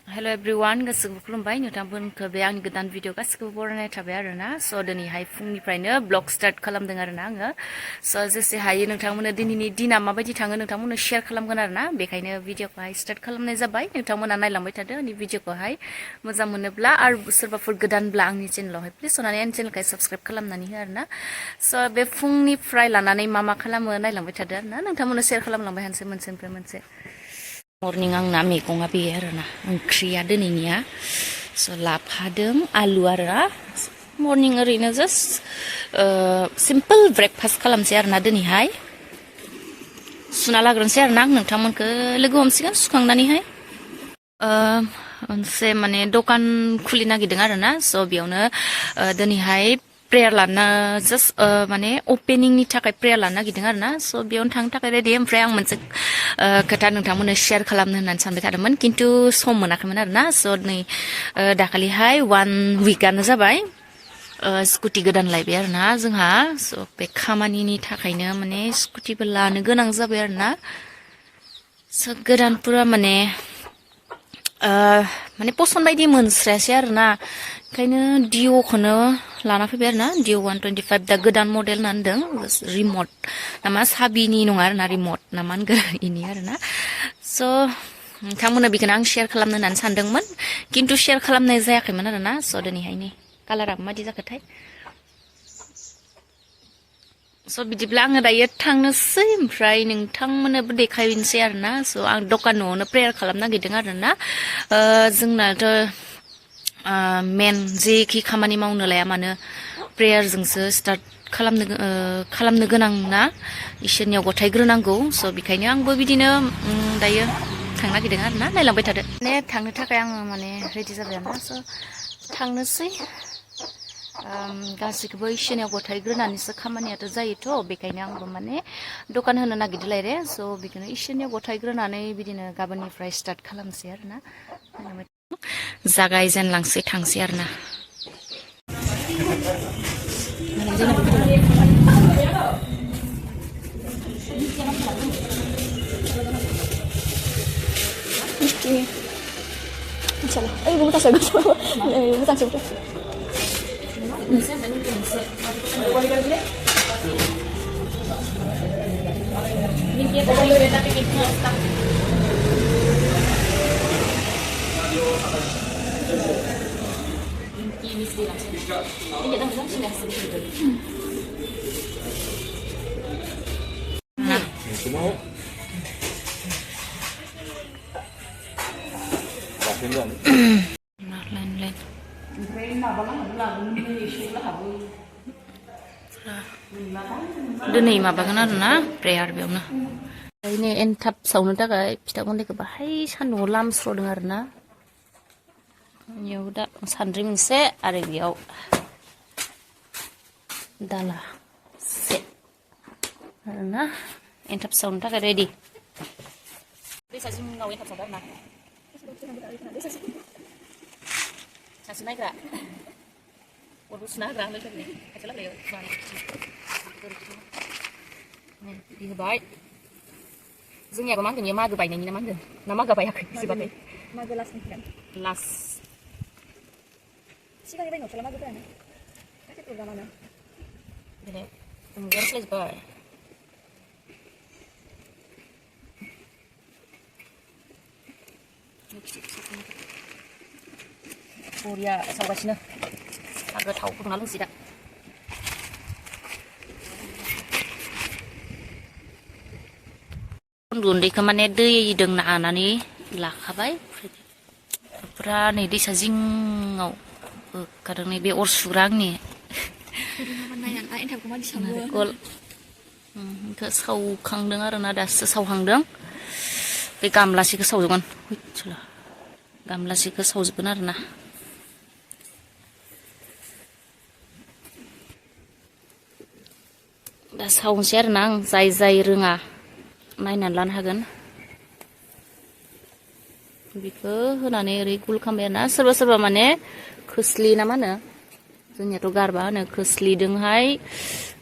Hello everyone, गासिबो खुलुमबाय नोंथांमोनखौ बे आंनि गोदान भिडिअ गासिबो बरायनाय थाबाय आरोना स' दिनैहाय फुंनिफ्रायनो ब्लग स्टार्ट खालामदों आरोना आङो स' जेसे हायो नोंथांमोननो दिनैनि दिना माबायदि थाङो नोंथांमोननो शेयार खालामगोन आरोना बेखायनो भिडिअखौहाय स्टार्ट खालामनाय जाबाय नोंथांमोना नायलांबाय थादो आंनि भिडिअखौहाय मोजां मोनोब्ला आरो सोरबाफोर गोदानब्ला आंनि चेनेलावहाय प्लिज अननानै आंनि चेनेलखौ साबस्क्राइब खालामनानै हो आरोना स' बे फुंनिफ्राय लानानै मा खालामो नायलांबाय थादो आरोना नोंथांमोननो शेयार खालामलांबाय हानसै मोनसेनिफ्राय मोनसे मर्निं आंना मैगङा बेयो आरोना ओंख्रिया दिनैनिया स' लाफादों आलु आरोना मर्निं ओरैनो जास्ट सिम्पोल ब्रेकफास्ट खालामसै आरोना दिनैहाय सुना लाग्रोनोसै आरोना आं नोंथांमोनखौ लोगो हमसिगोन सुखांनानैहाय मोनसे माने दखान खुलि नागिरदों आरोना स' बेयावनो दिनैहाय प्रेयार लानो जास्ट माने अपेनिंनि थाखाय प्रेयार लानो नागिरदों आरोना स' बेयावनो थांनो थाखाय रेडि ओमफ्राय आं मोनसे खोथा नोंथांमोननो शेयार खालामनो होननानै सानबाय थादोंमोन खिन्थु सम मोनाखैमोन आरोना स' नै दाखालिहाय 1 विकआनो जाबाय स्कुटि गोदान लायबाय आरोना जोंहा स' बे खामानिनि थाखायनो माने स्कुटिबो लानो गोनां जाबाय आरोना स' गोदान पुरा माने पसन बायदि मोनस्रायासै आरोना ओंखायनो डिअ'खौनो लाना फैबाय आरोना डिअ 125 दा गोदान मडेल होनना होनदों रिमट नामा साबिनि नङा आरोना रिमट नामा होनगोन इनि आरोना स' नोंथांमोननो बेखौनो आं शेयार खालामनो होननानै सानदोंमोन खिन्थु शेयार खालामनाय जायाखैमोन आरोना स' दिनैहाय नै कालारा माबायदि जाखोथाय स' बिदिब्ला आङो दायो थांनोसै ओमफ्राय नोंथांमोननोबो देखायनोसै आरोना स' आं दखान न'आवनो प्रेयार खालामनो नागिरदों आरोना जोंनाथ' मेन जेखि खामानि मावनो लाया मानो प्रेयारजोंसो स्टार्ट खालामनो गोनां ना इसोरनियाव गथायग्रोनांगौ स' बेखायनो आंबो बिदिनो दायो थांनो नागिरदों आरोना नायलांबाय थादो माने थांनो थाखाय आङो माने रेडि जाबाय आरोना स' थांनोसै गासैखौबो इसोरनियाव गथायग्रोनानैसो खामानियाथ' जायोथ' बेखायनो आंबो माने दखान होनो नागिरदोंलाय रे स' बेखौनो इसोरनियाव गथायग्रोनानै बिदिनो गाबोननिफ्राय स्टार्ट खालामसै आरोना जागायजेनलांसै थांसै आरोना दिनै माबागोन आरोना प्रेयार बेयावनो ओरैनो एनथाब सावनो थाखाय फिथा गुन्दैखौ बाहाय सान्दुङाव लामस्र'दों आरोना बेयाव दा सान्द्रि मोनसे आरो बेयाव दाला से आरोना एनथाब सावनो थाखाय रेडि दैसा जिङाव एनथाब सावदों आरोना सासे नायग्रा अरबो सुना होग्रा लोगोफोरनि खाथियाव लागायाव बिदि होबाय जोंनियाबो मा होनगोन बेयो मागो बायनायनि ना मा होनगोन ना मागो बायाखै जोबाखै मागो लास्ट लास्ट सिगांनि बायनायावथ' मागोफोरानो गासै प्रग्रामानो दिनै जोंनिया सोलायजोब्बाय बरिया सावगासिनो गोथाव फुदुंना लोंसै दा गुन्दैखौ माने दैजों नानानै लाखाबाय फुरा नै दैसा जिङाव होखादों नै बे अर सुग्रा आंनि नारेंखल बेखौ सावखांदों आरोना दासो सावहांदों बे गामलासेखौ सावजोबगोन गामलासेखौ सावजोबगोन आरोना दा सावनोसै आरोना आं जाय रोङा नायनानै लानो हागोन बेखौ होनानै ओरै गुल खालामबाय आरोना सोरबा माने खोस्लि ना मा होनो जोंनियाथ' गारबा होनो खोस्लिदोंहाय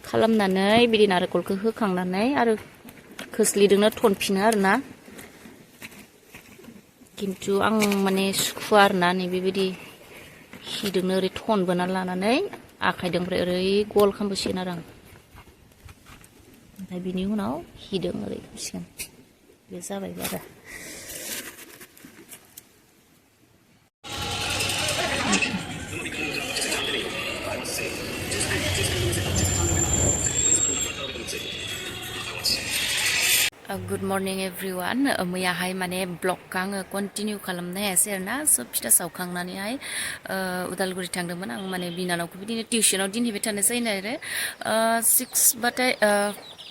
खालामनानै बिदि नारेंखलखौ होखांनानै आरो खोस्लिदोंनो थनफिनो आरोना खिन्थु आं माने सुखुवा आरोना नै बेबायदि हिदोंनो ओरै थनबोना लानानै आखाइदों ओमफ्राय ओरै गल खालामबोसिगोन आरो आं ओमफ्राय बिनि उनाव हिदों ओरै खालामसिगोन बे जाबायबो आरो गुड मर्निं एभ्रिवान मैयाहाय माने ब्लगखौ आङो कन्टिनिउ खालामनो हायासै आरोना स' फिथा सावखांनानैहाय उदालगुरि थांदोंमोन आं माने बिनानावखौ बिदिनो टिउसनाव दिनहैबाय थानाय जायो आरो 6 बाथाय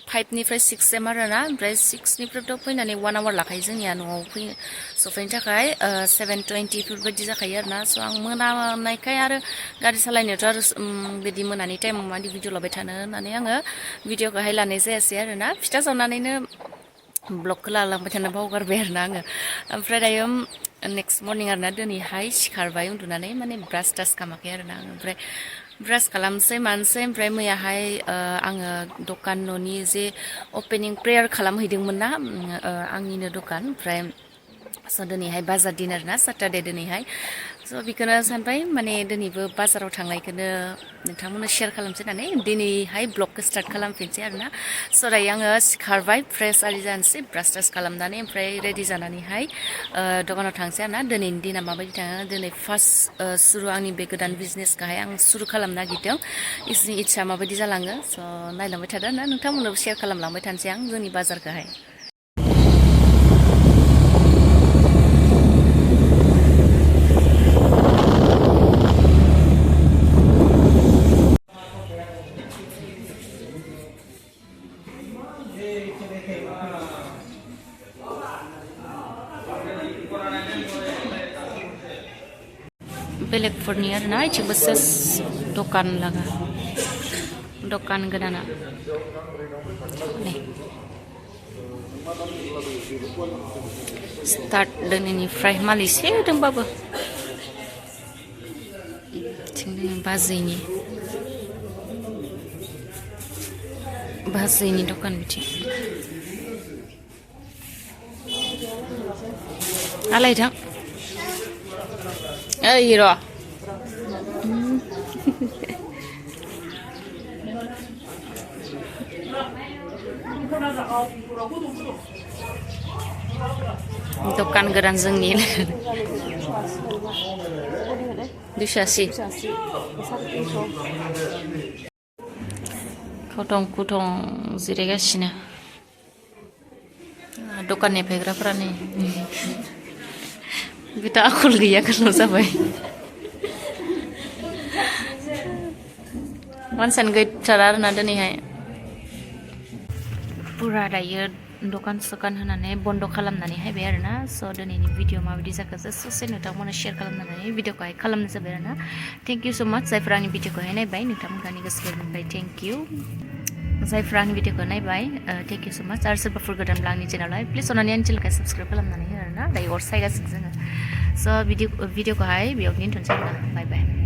5निफ्राय 6 आरोना ओमफ्राय 6निफ्रायथ' फैनानै 1 आवार लाखायो जोंनिया न'आव सफैनो थाखाय 7:20 बेफोरबायदि जाखायो आरोना स' आं मोनानायखाय आरो गारि सालायनायावथ' आरो बिदि मोनानि टाइमाव मादि भिडिअ लाबाय थानो होननानै आङो भिडिअखौहाय लानाय जायासै आरोना फिथा सावनानैनो ब्लगखौ लालांबाय थानो बावगारबाय आरोना आङो ओमफ्राय दायो नेक्स्ट मर्निं आरोना दिनैहाय सिखारबाय उन्दुनानै माने ब्रास टास खालामाखै आरोना आङो ओमफ्राय ब्रास खालामसै मानसै ओमफ्राय मैयाहाय आङो दखान न'नि जे अपेनिं प्रेयार खालामहैदोंमोन ना आंनिनो दखान ओमफ्राय स' दिनैहाय बाजार दिन आरोना सेटारडे दिनैहाय स' बेखौनो सानबाय माने दिनैबो बाजाराव थांनायखौनो नोंथांमोननो शेयार खालामसै होननानै दिनैहाय ब्लगखौ स्टार्ट खालामफिनसै आरोना स' दायो आङो सिखारबाय फ्रेस आरि जानोसै ब्रास टास खालामनानै ओमफ्राय रेडि जानानैहाय दखानाव थांसै आरोना दिनैनि दिना माबायदि थाङो दिनै फार्स्ट सुरु आंनि बे गोदान बिजनेसखौहाय आं सुरु खालामनो नागिरदों इसनि इस्सा माबायदि जालाङो स' नायलांबाय थादों ना नोंथांमोननोबो शेयार खालामलांबाय थानोसै आं जोंनि बाजारखौहाय बेलेगफोरनि आरोना इथिंबो सेस दखान लागा दखान गोदाना स्टार्ट दिनैनिफ्राय माल एसे होदोंबाबो बाजैनि दखान बिथिं आलायथां ओइ र' दखान गोदान जोंनि 280 खथं खुथं जिरायगासिनो दखाननि फायग्राफोरा नै बिथा आखल गैया गोलाव जाबाय मानसियानो गैथारा आरोना दिनैहाय पुरा दायो दखान सखान होनानै बन्द खालामनानै हायबाय आरोना स' दिनैनि भिडिअ माबायदि जाखो ससे नोंथांमोननो शेयार खालामनानै भिडिअखौहाय खालामनाय जाबाय आरोना थेंक इउ स' माच जायफोरा आंनि भिडिअखौहाय नायबाय नोंथांमोननि गोसो गोरबोनिफ्राय थेंक इउ जायफ्रा आंनि भिडिअखौ नायबाय थेंक इउ स' माच आरो सोरबाफोर गोदानब्ला आंनि चेनेलावहाय प्लिज अननानै आंनि चेनेलखौ साबस्क्राइब खालामनानै हो आरोना दायो अर सायगासिनो जोङो स' भिडिअखौहाय बेयाव दोनथ'नोसै आरोना बाय बाय